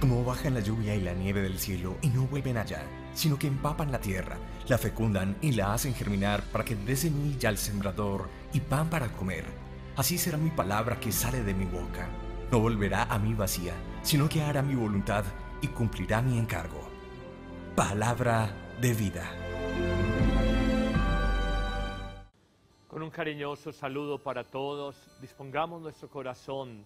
Como bajan la lluvia y la nieve del cielo y no vuelven allá, sino que empapan la tierra, la fecundan y la hacen germinar para que dé semilla al sembrador y pan para comer. Así será mi palabra que sale de mi boca. No volverá a mí vacía, sino que hará mi voluntad y cumplirá mi encargo. Palabra de vida. Con un cariñoso saludo para todos, dispongamos nuestro corazón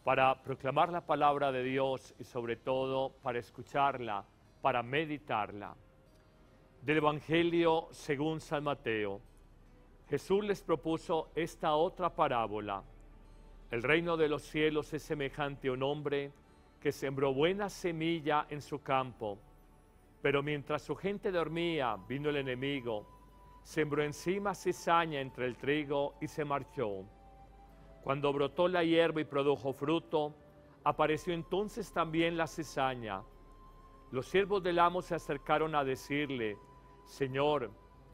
para proclamar la palabra de Dios y sobre todo para escucharla, para meditarla. Del Evangelio según San Mateo, Jesús les propuso esta otra parábola. El reino de los cielos es semejante a un hombre que sembró buena semilla en su campo, pero mientras su gente dormía, vino el enemigo, sembró encima cizaña entre el trigo y se marchó. Cuando brotó la hierba y produjo fruto, apareció entonces también la cizaña. Los siervos del amo se acercaron a decirle: Señor,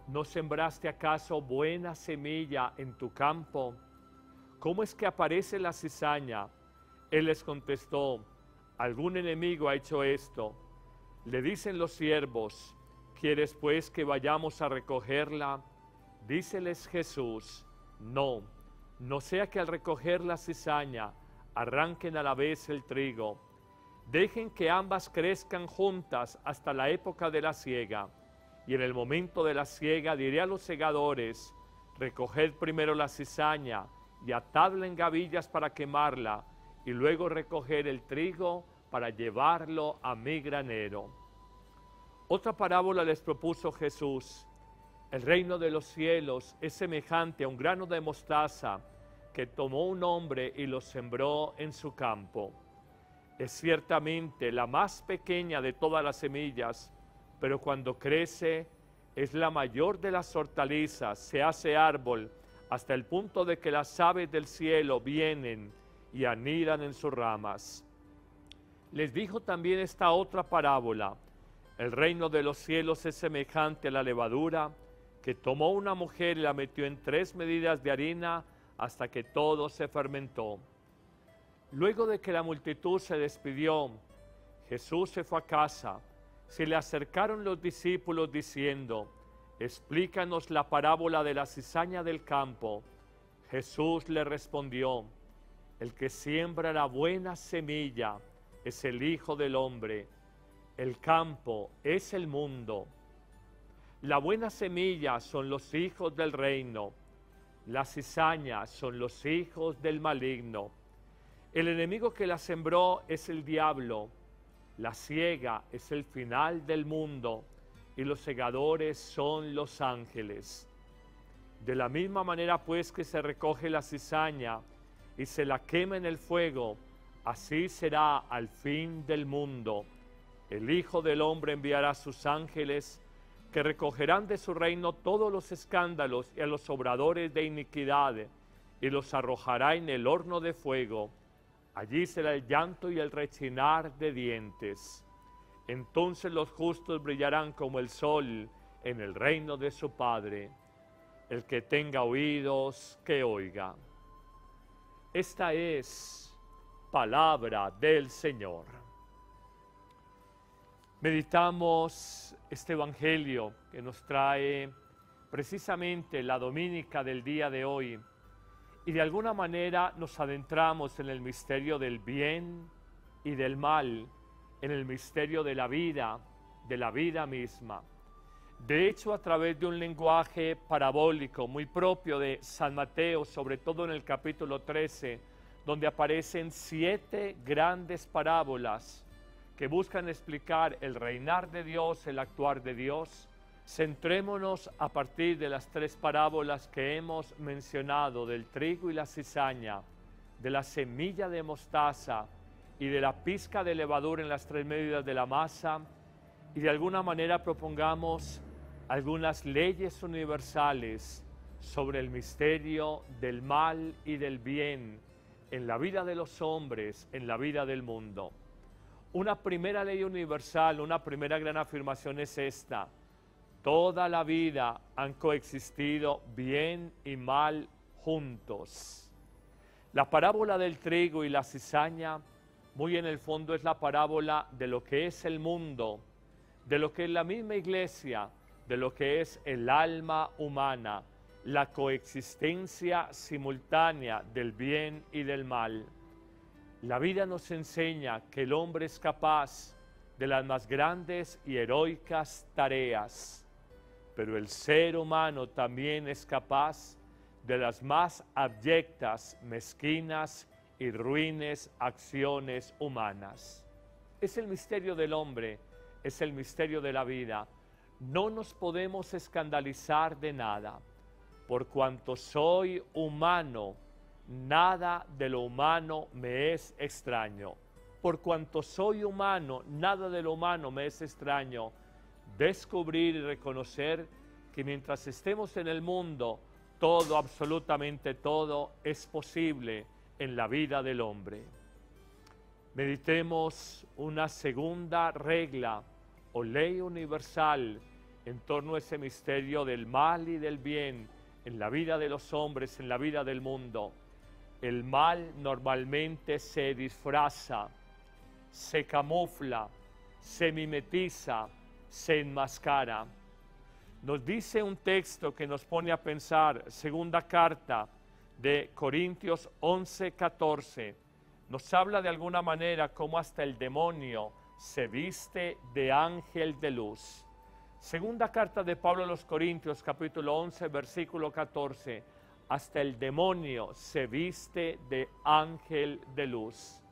¿no sembraste acaso buena semilla en tu campo? ¿Cómo es que aparece la cizaña? Él les contestó: algún enemigo ha hecho esto. Le dicen los siervos: ¿quieres pues que vayamos a recogerla? Díceles Jesús: no sea que al recoger la cizaña arranquen a la vez el trigo. Dejen que ambas crezcan juntas hasta la época de la siega. Y en el momento de la siega diré a los segadores: recoged primero la cizaña y atadla en gavillas para quemarla, y luego recoger el trigo para llevarlo a mi granero. Otra parábola les propuso Jesús. El reino de los cielos es semejante a un grano de mostaza que tomó un hombre y lo sembró en su campo. Es ciertamente la más pequeña de todas las semillas, pero cuando crece es la mayor de las hortalizas, se hace árbol hasta el punto de que las aves del cielo vienen y anidan en sus ramas. Les dijo también esta otra parábola. El reino de los cielos es semejante a la levadura que tomó una mujer y la metió en 3 medidas de harina hasta que todo se fermentó. Luego de que la multitud se despidió, Jesús se fue a casa. Se le acercaron los discípulos diciendo: explícanos la parábola de la cizaña del campo. Jesús le respondió: el que siembra la buena semilla es el Hijo del Hombre. El campo es el mundo. La buena semilla son los hijos del reino. La cizaña son los hijos del maligno. El enemigo que la sembró es el diablo. La siega es el final del mundo y los segadores son los ángeles. De la misma manera pues que se recoge la cizaña y se la quema en el fuego, así será al fin del mundo. El Hijo del Hombre enviará a sus ángeles, que recogerán de su reino todos los escándalos y a los obradores de iniquidad, y los arrojará en el horno de fuego. Allí será el llanto y el rechinar de dientes. Entonces los justos brillarán como el sol en el reino de su Padre. El que tenga oídos, que oiga. Esta es palabra del Señor. Meditamos este Evangelio que nos trae precisamente la domínica del día de hoy y de alguna manera nos adentramos en el misterio del bien y del mal, en el misterio de la vida misma. De hecho, a través de un lenguaje parabólico muy propio de San Mateo, sobre todo en el capítulo 13, donde aparecen 7 grandes parábolas que buscan explicar el reinar de Dios, el actuar de Dios, centrémonos a partir de las 3 parábolas que hemos mencionado, del trigo y la cizaña, de la semilla de mostaza y de la pizca de levadura en las 3 medidas de la masa, y de alguna manera propongamos algunas leyes universales sobre el misterio del mal y del bien en la vida de los hombres, en la vida del mundo. Una primera ley universal, una primera gran afirmación es esta: toda la vida han coexistido bien y mal juntos. La parábola del trigo y la cizaña muy en el fondo es la parábola de lo que es el mundo, de lo que es la misma iglesia, de lo que es el alma humana, la coexistencia simultánea del bien y del mal. La vida nos enseña que el hombre es capaz de las más grandes y heroicas tareas, pero el ser humano también es capaz de las más abyectas, mezquinas y ruines acciones humanas. Es el misterio del hombre, es el misterio de la vida. No nos podemos escandalizar de nada. Por cuanto soy humano, nada de lo humano me es extraño. Por cuanto soy humano, nada de lo humano me es extraño. Descubrir y reconocer que mientras estemos en el mundo, todo, absolutamente todo, es posible en la vida del hombre. Meditemos una segunda regla o ley universal en torno a ese misterio del mal y del bien en la vida de los hombres, en la vida del mundo. El mal normalmente se disfraza, se camufla, se mimetiza, se enmascara. Nos dice un texto que nos pone a pensar, segunda carta de Corintios 11:14, nos habla de alguna manera cómo hasta el demonio se viste de ángel de luz. Segunda carta de Pablo a los Corintios, capítulo 11, versículo 14, hasta el demonio se viste de ángel de luz.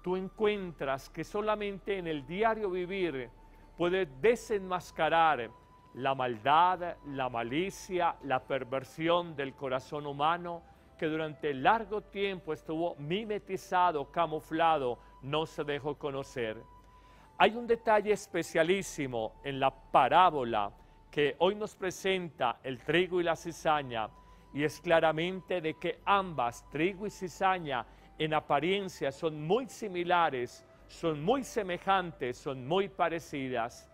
Tú encuentras que solamente en el diario vivir puedes desenmascarar la maldad, la malicia, la perversión del corazón humano que durante largo tiempo estuvo mimetizado, camuflado, no se dejó conocer. Hay un detalle especialísimo en la parábola que hoy nos presenta el trigo y la cizaña, y es claramente de que ambas, trigo y cizaña, en apariencia son muy similares, son muy semejantes, son muy parecidas.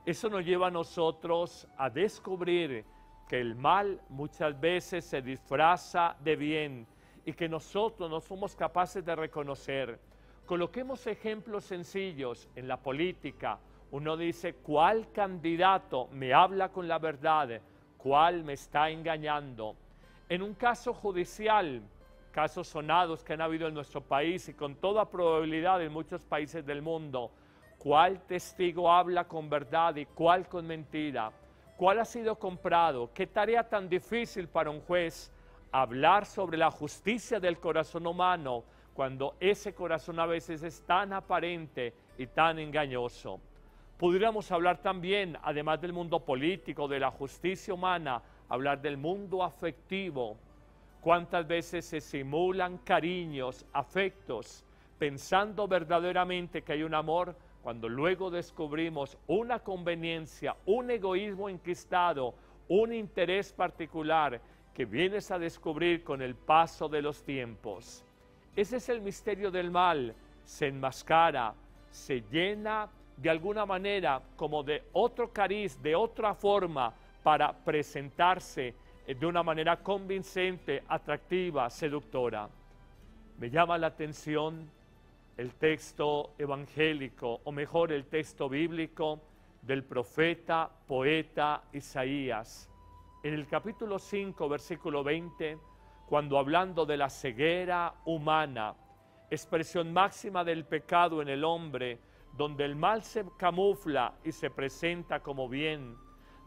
Eso nos lleva a nosotros a descubrir que el mal muchas veces se disfraza de bien y que nosotros no somos capaces de reconocer. Coloquemos ejemplos sencillos en la política. Uno dice, ¿cuál candidato me habla con la verdad? ¿Cuál me está engañando? En un caso judicial, casos sonados que han habido en nuestro país y con toda probabilidad en muchos países del mundo, ¿cuál testigo habla con verdad y cuál con mentira? ¿Cuál ha sido comprado? ¿Qué tarea tan difícil para un juez hablar sobre la justicia del corazón humano cuando ese corazón a veces es tan aparente y tan engañoso? Pudiéramos hablar también, además del mundo político, de la justicia humana, hablar del mundo afectivo. ¿Cuántas veces se simulan cariños, afectos, pensando verdaderamente que hay un amor, cuando luego descubrimos una conveniencia, un egoísmo enquistado, un interés particular que vienes a descubrir con el paso de los tiempos? Ese es el misterio del mal, se enmascara, se llena de alguna manera como de otro cariz, de otra forma para presentarse de una manera convincente, atractiva, seductora. Me llama la atención el texto evangélico, o mejor el texto bíblico del profeta, poeta Isaías. En el capítulo 5, versículo 20, cuando hablando de la ceguera humana, expresión máxima del pecado en el hombre, donde el mal se camufla y se presenta como bien,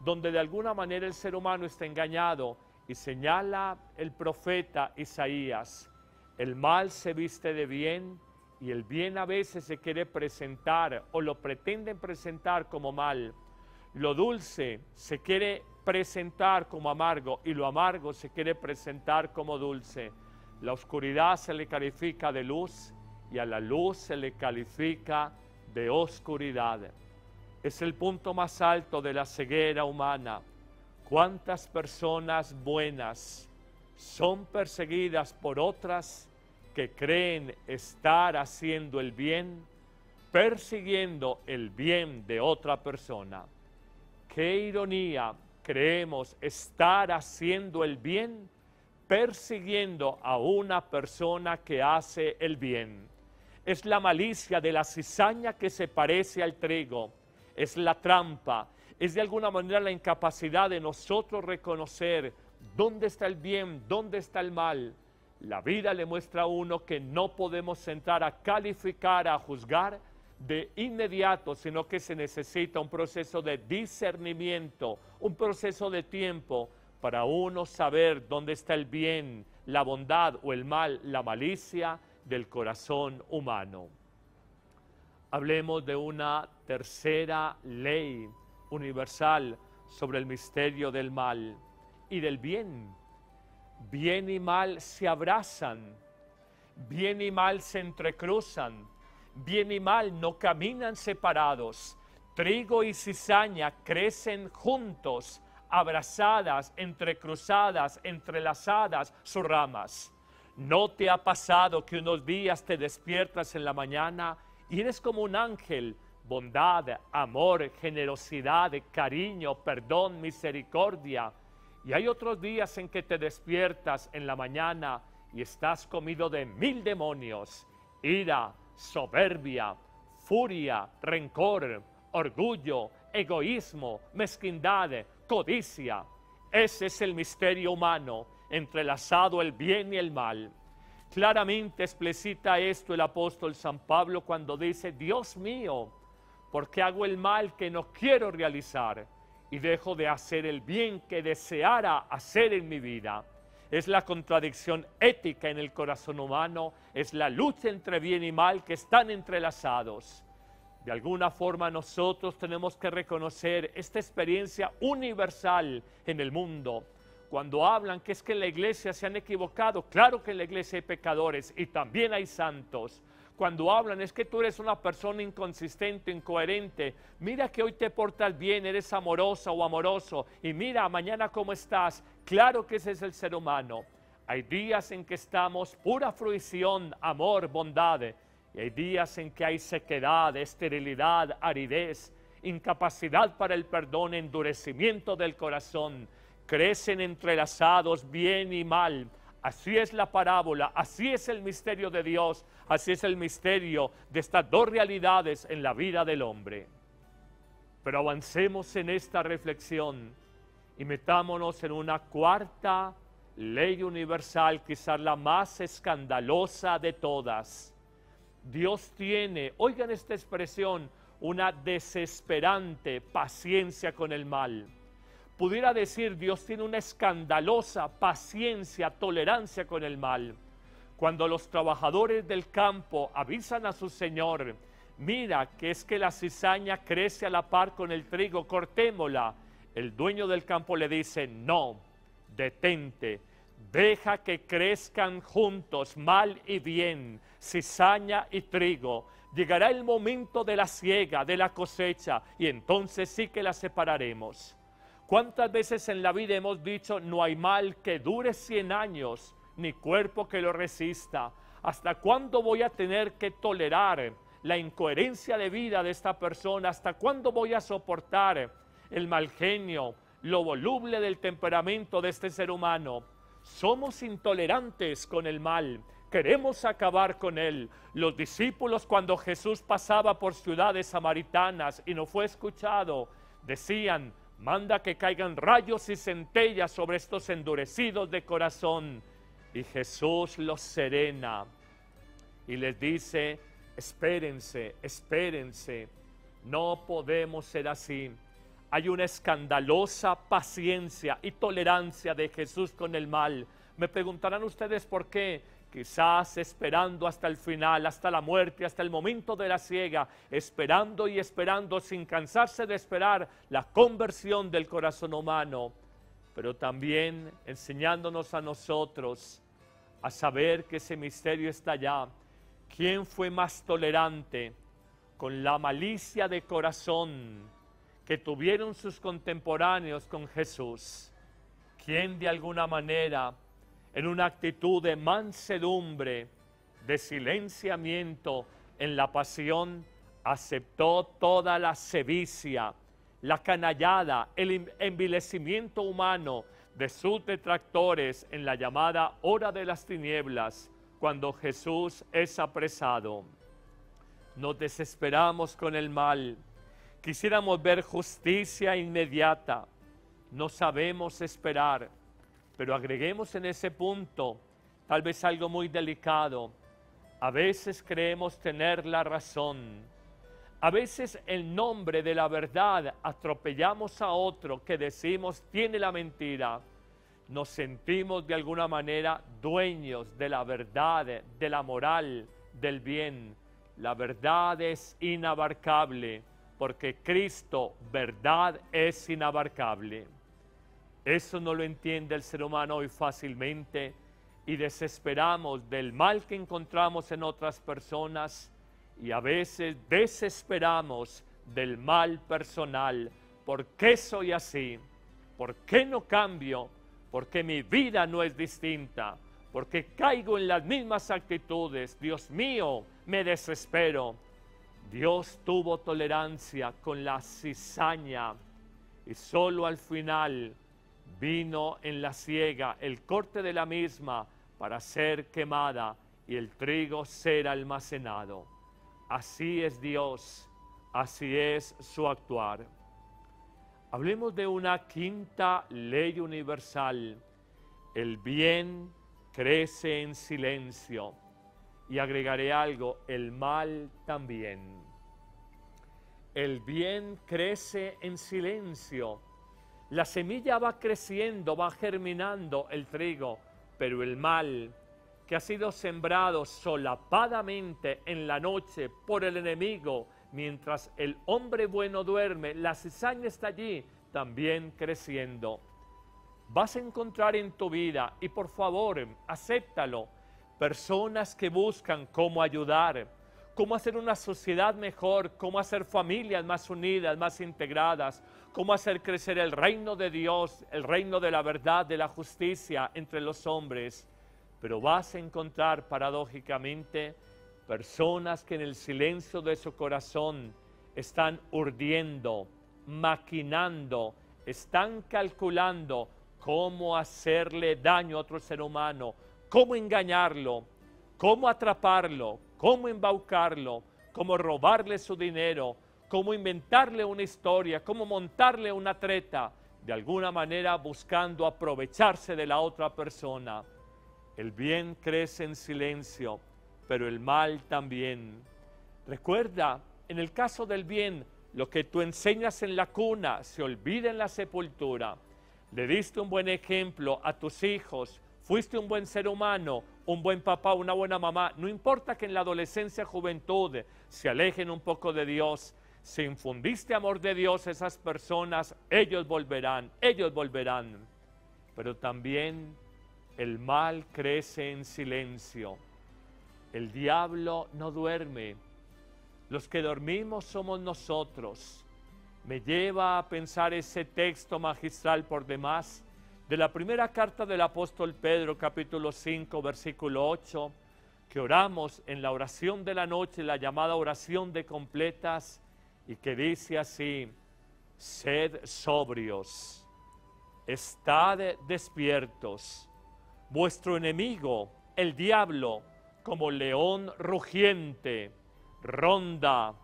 donde de alguna manera el ser humano está engañado, y señala el profeta Isaías, el mal se viste de bien y el bien a veces se quiere presentar o lo pretenden presentar como mal. Lo dulce se quiere presentar como amargo y lo amargo se quiere presentar como dulce. La oscuridad se le califica de luz y a la luz se le califica de oscuridad. Es el punto más alto de la ceguera humana. ¿Cuántas personas buenas son perseguidas por otras que creen estar haciendo el bien, persiguiendo el bien de otra persona? ¡Qué ironía! Creemos estar haciendo el bien, persiguiendo a una persona que hace el bien. es la malicia de la cizaña que se parece al trigo, es la trampa, es de alguna manera la incapacidad de nosotros reconocer dónde está el bien, dónde está el mal. La vida le muestra a uno que no podemos entrar a calificar, a juzgar de inmediato, sino que se necesita un proceso de discernimiento, un proceso de tiempo para uno saber dónde está el bien, la bondad o el mal, la malicia del corazón humano. Hablemos de una tercera ley universal sobre el misterio del mal y del bien. Bien y mal se abrazan, bien y mal se entrecruzan, bien y mal no caminan separados. Trigo y cizaña crecen juntos, abrazadas, entrecruzadas, entrelazadas sus ramas. ¿No te ha pasado que unos días te despiertas en la mañana y eres como un ángel? Bondad, amor, generosidad, cariño, perdón, misericordia. Y hay otros días en que te despiertas en la mañana y estás comido de 1000 demonios, ira, soberbia, furia, rencor, orgullo, egoísmo, mezquindad, codicia. Ese es el misterio humano, entrelazado el bien y el mal. Claramente explicita esto el apóstol San Pablo cuando dice: Dios mío, ¿por qué hago el mal que no quiero realizar y dejo de hacer el bien que deseara hacer en mi vida? Es la contradicción ética en el corazón humano, es la lucha entre bien y mal que están entrelazados. De alguna forma nosotros tenemos que reconocer esta experiencia universal en el mundo. Cuando hablan que es que en la iglesia se han equivocado, claro que en la iglesia hay pecadores y también hay santos. Cuando hablan es que tú eres una persona inconsistente, incoherente, mira que hoy te portas bien, eres amorosa o amoroso, y mira mañana cómo estás. Claro que ese es el ser humano. Hay días en que estamos pura fruición, amor, bondad, y hay días en que hay sequedad, esterilidad, aridez, incapacidad para el perdón, endurecimiento del corazón. Crecen entrelazados bien y mal. Así es la parábola, así es el misterio de Dios, así es el misterio de estas dos realidades en la vida del hombre. Pero avancemos en esta reflexión y metámonos en una cuarta ley universal, quizás la más escandalosa de todas. Dios tiene, oigan esta expresión, una desesperante paciencia con el mal. Pudiera decir, Dios tiene una escandalosa paciencia, tolerancia con el mal. Cuando los trabajadores del campo avisan a su señor: mira que es que la cizaña crece a la par con el trigo, cortémosla. El dueño del campo le dice: no, detente, deja que crezcan juntos mal y bien, cizaña y trigo. Llegará el momento de la siega, de la cosecha, y entonces sí que la separaremos. ¿Cuántas veces en la vida hemos dicho: no hay mal que dure 100 años, ni cuerpo que lo resista? ¿Hasta cuándo voy a tener que tolerar la incoherencia de vida de esta persona? ¿Hasta cuándo voy a soportar el mal genio, lo voluble del temperamento de este ser humano? Somos intolerantes con el mal, queremos acabar con él. Los discípulos, cuando Jesús pasaba por ciudades samaritanas y no fue escuchado, decían: manda que caigan rayos y centellas sobre estos endurecidos de corazón. Y Jesús los serena y les dice: espérense, espérense, no podemos ser así. Hay una escandalosa paciencia y tolerancia de Jesús con el mal. Me preguntarán ustedes por qué. Quizás esperando hasta el final, hasta la muerte, hasta el momento de la siega, esperando y esperando sin cansarse de esperar la conversión del corazón humano, pero también enseñándonos a nosotros a saber que ese misterio está allá. ¿Quién fue más tolerante con la malicia de corazón que tuvieron sus contemporáneos con Jesús? ¿Quién de alguna manera, en una actitud de mansedumbre, de silenciamiento en la pasión, aceptó toda la sevicia, la canallada, el envilecimiento humano de sus detractores en la llamada hora de las tinieblas, cuando Jesús es apresado? Nos desesperamos con el mal. Quisiéramos ver justicia inmediata. No sabemos esperar. Pero agreguemos en ese punto tal vez algo muy delicado. A veces creemos tener la razón. A veces en nombre de la verdad atropellamos a otro que decimos tiene la mentira. Nos sentimos de alguna manera dueños de la verdad, de la moral, del bien. La verdad es inabarcable, porque Cristo, verdad, es inabarcable. Eso no lo entiende el ser humano hoy fácilmente y desesperamos del mal que encontramos en otras personas y a veces desesperamos del mal personal. ¿Por qué soy así? ¿Por qué no cambio? ¿Por qué mi vida no es distinta? ¿Por qué caigo en las mismas actitudes? Dios mío, me desespero. Dios tuvo tolerancia con la cizaña y solo al final vino en la siega el corte de la misma para ser quemada y el trigo ser almacenado. Así es Dios, así es su actuar. Hablemos de una quinta ley universal. El bien crece en silencio. Y agregaré algo, el mal también. El bien crece en silencio. La semilla va creciendo, va germinando el trigo, pero el mal que ha sido sembrado solapadamente en la noche por el enemigo, mientras el hombre bueno duerme, la cizaña está allí también creciendo. Vas a encontrar en tu vida, y por favor, acéptalo, personas que buscan cómo ayudar, cómo hacer una sociedad mejor, cómo hacer familias más unidas, más integradas, cómo hacer crecer el reino de Dios, el reino de la verdad, de la justicia entre los hombres. Pero vas a encontrar paradójicamente personas que en el silencio de su corazón están urdiendo, maquinando, están calculando cómo hacerle daño a otro ser humano, cómo engañarlo, cómo atraparlo, cómo embaucarlo, cómo robarle su dinero, cómo inventarle una historia, cómo montarle una treta, de alguna manera buscando aprovecharse de la otra persona. El bien crece en silencio, pero el mal también. Recuerda, en el caso del bien, lo que tú enseñas en la cuna se olvida en la sepultura. Le diste un buen ejemplo a tus hijos, fuiste un buen ser humano, un buen papá, una buena mamá. No importa que en la adolescencia, juventud, se alejen un poco de Dios. Si infundiste amor de Dios a esas personas, ellos volverán. Pero también el mal crece en silencio. El diablo no duerme. Los que dormimos somos nosotros. Me lleva a pensar ese texto magistral por demás de la primera carta del apóstol Pedro, capítulo 5, versículo 8, que oramos en la oración de la noche, la llamada oración de completas, y que dice así: sed sobrios, estad despiertos. Vuestro enemigo, el diablo, como león rugiente, ronda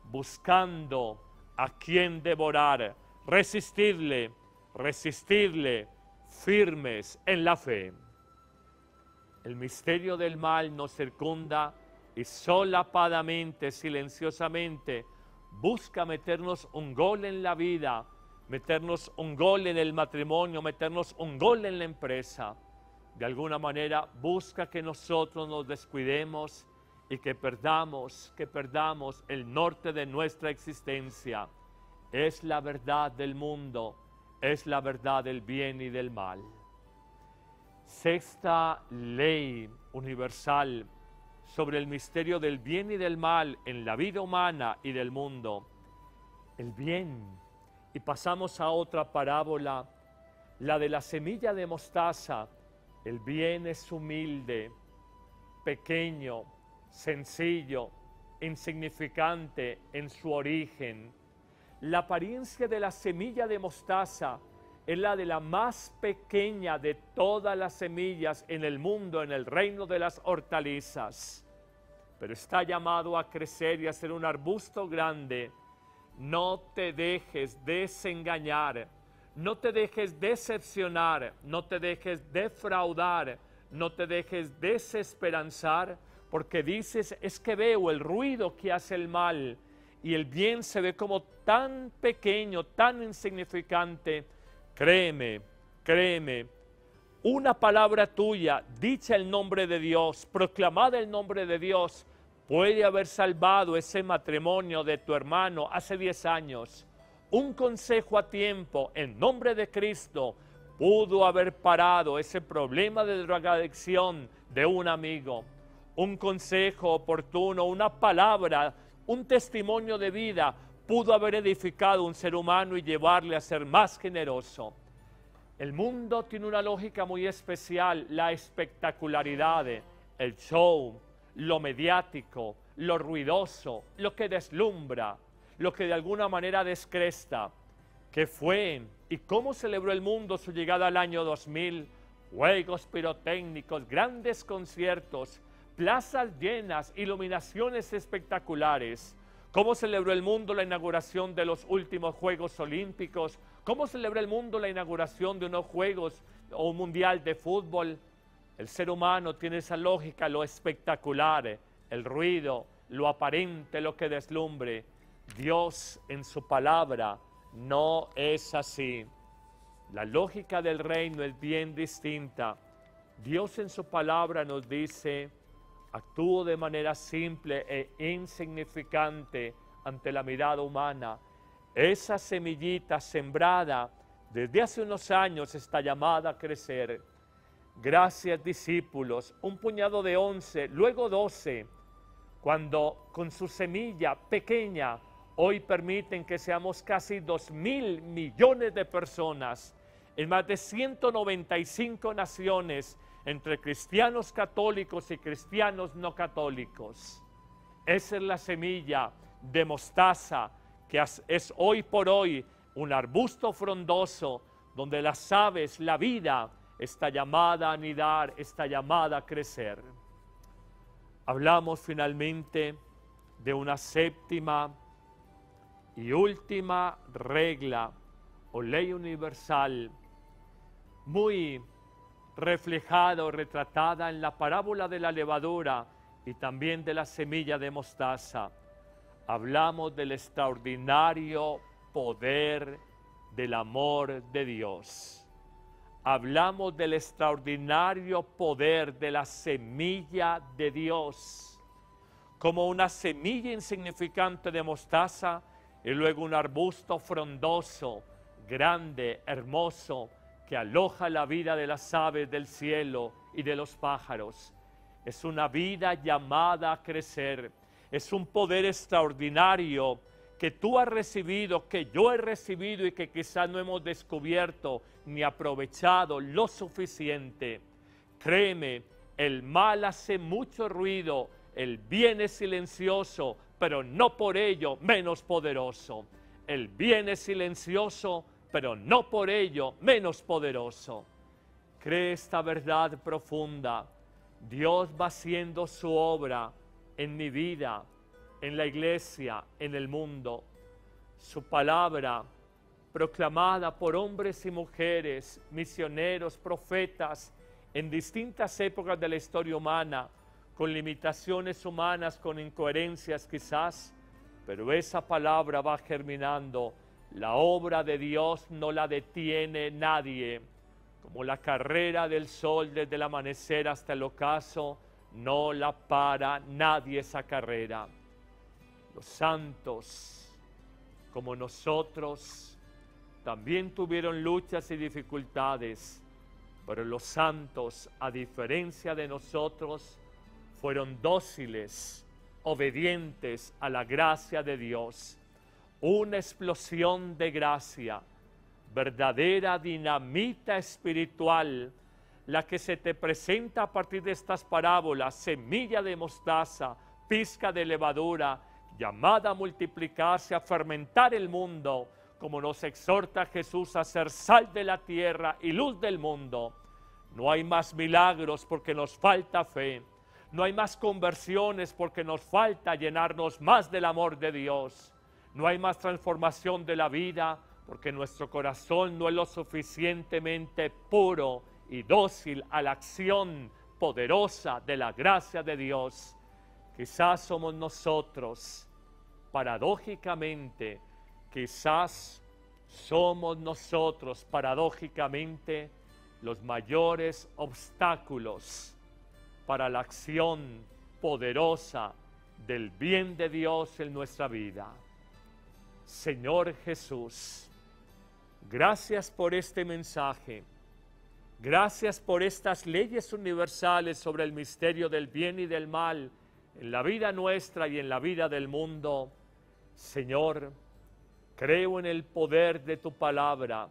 buscando a quien devorar. Resistidle, firmes en la fe. El misterio del mal nos circunda y solapadamente, silenciosamente, busca meternos un gol en la vida, meternos un gol en el matrimonio, meternos un gol en la empresa. De alguna manera busca que nosotros nos descuidemos y que perdamos el norte de nuestra existencia. Es la verdad del mundo, es la verdad del bien y del mal. Sexta ley universal sobre el misterio del bien y del mal en la vida humana y del mundo. El bien. Y pasamos a otra parábola, la de la semilla de mostaza. El bien es humilde, pequeño, sencillo, insignificante en su origen. La apariencia de la semilla de mostaza es la de la más pequeña de todas las semillas en el mundo, en el reino de las hortalizas. pero está llamado a crecer y a ser un arbusto grande. No te dejes desengañar, no te dejes decepcionar, no te dejes defraudar, no te dejes desesperanzar, porque dices, es que veo el ruido que hace el mal y el bien se ve como tan pequeño, tan insignificante. Créeme, créeme, una palabra tuya, dicha el nombre de Dios, proclamada el nombre de Dios, puede haber salvado ese matrimonio de tu hermano hace 10 años. Un consejo a tiempo, en nombre de Cristo, pudo haber parado ese problema de drogadicción de un amigo. Un consejo oportuno, una palabra, un testimonio de vida, pudo haber edificado un ser humano y llevarle a ser más generoso. El mundo tiene una lógica muy especial, la espectacularidad, el show, lo mediático, lo ruidoso, lo que deslumbra, lo que de alguna manera descresta. ¿Qué fue y cómo celebró el mundo su llegada al año 2000? Juegos pirotécnicos, grandes conciertos, plazas llenas, iluminaciones espectaculares. ¿Cómo celebró el mundo la inauguración de los últimos Juegos Olímpicos? ¿Cómo celebra el mundo la inauguración de unos Juegos o un Mundial de Fútbol? El ser humano tiene esa lógica, lo espectacular, el ruido, lo aparente, lo que deslumbre. Dios en su palabra no es así. La lógica del reino es bien distinta. Dios en su palabra nos dice, actúo de manera simple e insignificante ante la mirada humana. Esa semillita sembrada desde hace unos años está llamada a crecer. Gracias, discípulos, un puñado de 11, luego 12, cuando con su semilla pequeña hoy permiten que seamos casi 2.000 millones de personas en más de 195 naciones, entre cristianos católicos y cristianos no católicos. Esa es la semilla de mostaza que es hoy por hoy un arbusto frondoso donde las aves, la vida, está llamada a anidar, está llamada a crecer. Hablamos finalmente de una séptima y última regla o ley universal, muy reflejada o retratada en la parábola de la levadura y también de la semilla de mostaza. Hablamos del extraordinario poder del amor de Dios. Hablamos del extraordinario poder de la semilla de Dios, como una semilla insignificante de mostaza y luego un arbusto frondoso, grande, hermoso, que aloja la vida de las aves del cielo y de los pájaros. Es una vida llamada a crecer, es un poder extraordinario que tú has recibido, que yo he recibido y que quizás no hemos descubierto ni aprovechado lo suficiente. Créeme, el mal hace mucho ruido, el bien es silencioso, pero no por ello menos poderoso. El bien es silencioso, pero no por ello menos poderoso. Cree esta verdad profunda. Dios va haciendo su obra en mi vida, en la iglesia, en el mundo. Su palabra, proclamada por hombres y mujeres, misioneros, profetas, en distintas épocas de la historia humana, con limitaciones humanas, con incoherencias quizás, pero esa palabra va germinando. La obra de Dios no la detiene nadie, como la carrera del sol desde el amanecer hasta el ocaso, no la para nadie esa carrera. Los santos, como nosotros, también tuvieron luchas y dificultades, pero los santos, a diferencia de nosotros, fueron dóciles, obedientes a la gracia de Dios. Una explosión de gracia, verdadera dinamita espiritual, la que se te presenta a partir de estas parábolas, semilla de mostaza, pizca de levadura, llamada a multiplicarse, a fermentar el mundo, como nos exhorta Jesús a ser sal de la tierra y luz del mundo. No hay más milagros porque nos falta fe. No hay más conversiones porque nos falta llenarnos más del amor de Dios. No hay más transformación de la vida porque nuestro corazón no es lo suficientemente puro y dócil a la acción poderosa de la gracia de Dios. Quizás somos nosotros, paradójicamente, los mayores obstáculos para la acción poderosa del bien de Dios en nuestra vida. Señor Jesús, gracias por este mensaje. Gracias por estas leyes universales sobre el misterio del bien y del mal en la vida nuestra y en la vida del mundo. Señor, creo en el poder de tu palabra.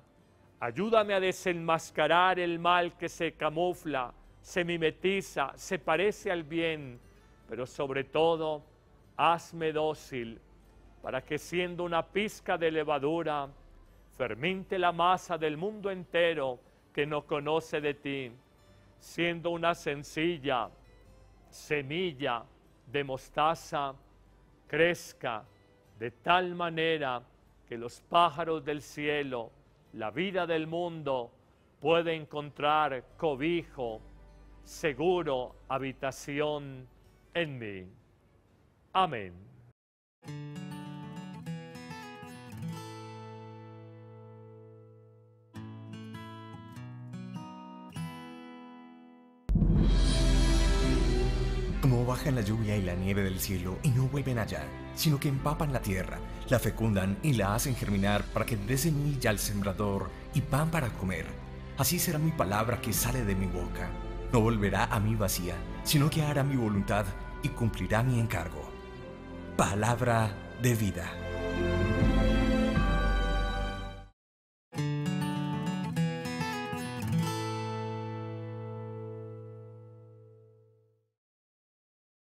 Ayúdame a desenmascarar el mal que se camufla, se mimetiza, se parece al bien, pero sobre todo, hazme dócil para que siendo una pizca de levadura, fermente la masa del mundo entero que no conoce de ti, siendo una sencilla semilla de mostaza, crezca de tal manera que los pájaros del cielo, la vida del mundo, puede encontrar cobijo, seguro, habitación en mí. Amén. Como bajan la lluvia y la nieve del cielo y no vuelven allá, sino que empapan la tierra, la fecundan y la hacen germinar para que dé semilla al sembrador y pan para comer. Así será mi palabra que sale de mi boca. No volverá a mí vacía, sino que hará mi voluntad y cumplirá mi encargo. Palabra de vida.